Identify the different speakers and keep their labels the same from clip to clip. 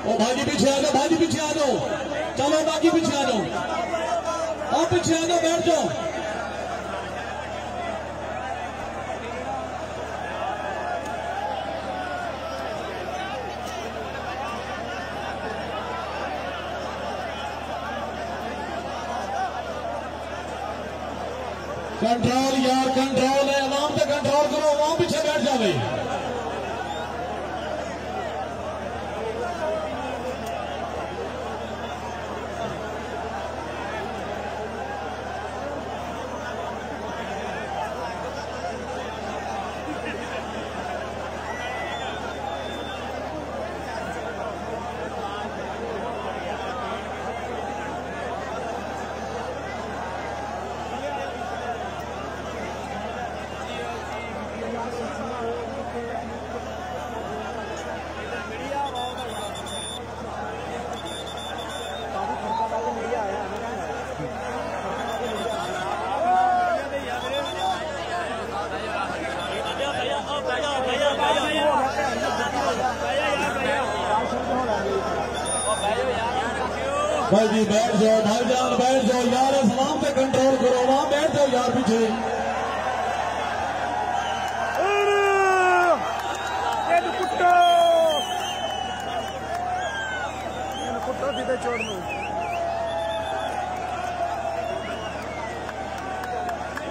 Speaker 1: ओ भाजी पीछे आ जाओ, भाजी पीछे आ जाओ, चलो बाकी पीछे आ जाओ, आप पीछे आ जाओ, बैठ जाओ। कंट्रोल यार, कंट्रोल है, आवाम पे कंट्रोल करो, आवाम पीछे बैठ जावे। भाई जी बैठ जाओ, भाईजान बैठ जाओ यार, इस्लाम पे कंट्रोल करो, वहां बैठ जाओ यार पीछे।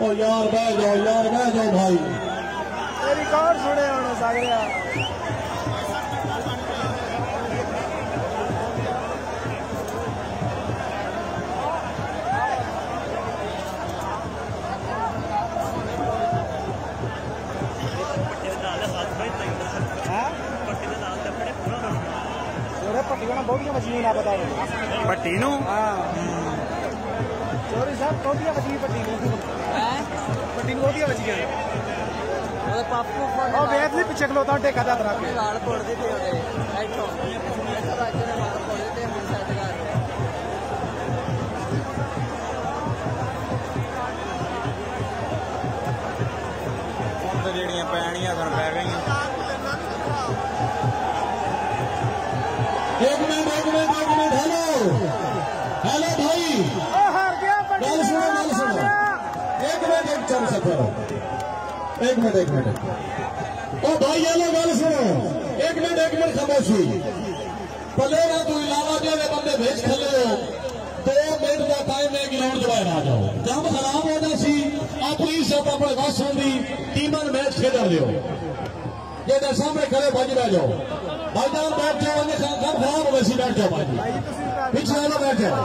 Speaker 1: ओ यार बह जाओ, यार बह जाओ भाई,
Speaker 2: तेरी कार सुने होने सागरिया। पट्टी को ना बहुतियां मछलियां ना बता दो
Speaker 3: पट्टी नू।
Speaker 2: हाँ चोरी साहब बहुतियां मछली पट्टी नू बहुतियां मछलियां ओए पापू फोन ओ बेत नहीं पीछे खलोता टेका जा तरह के गाल फोड़ दी थे ओरे बैठो ऐसा बाजू ने गाल फोड़ दी थे हम साथ कर
Speaker 3: ਹੁਣ ਤੇ ਜਿਹੜੀਆਂ ਪੈਣੀਆਂ ਸਨ ਪੈ ਗਈਆਂ।
Speaker 1: एक मिनट हेलो हेलो भाई, गल सुनो, एक मिनट चल सको, एक मिनट ओ भाई हेलो गल सुनो, एक मिनट खामोशी। पले ना तू इलावा जेरे बंदे भेज खले हो, 2 मिनट का टाइम है, ग्राउंड जो आ जाओ, काम खराब होना सी अपनी सब अपने बस होंगी टीम मैच खेल रहे हो, ये सामने खड़े भाजी रह जाओ, भाईजान बैठ जाओ, काम खराब हो वैसी बैठ जाओ भाजी, पीछे बैठ जाओ।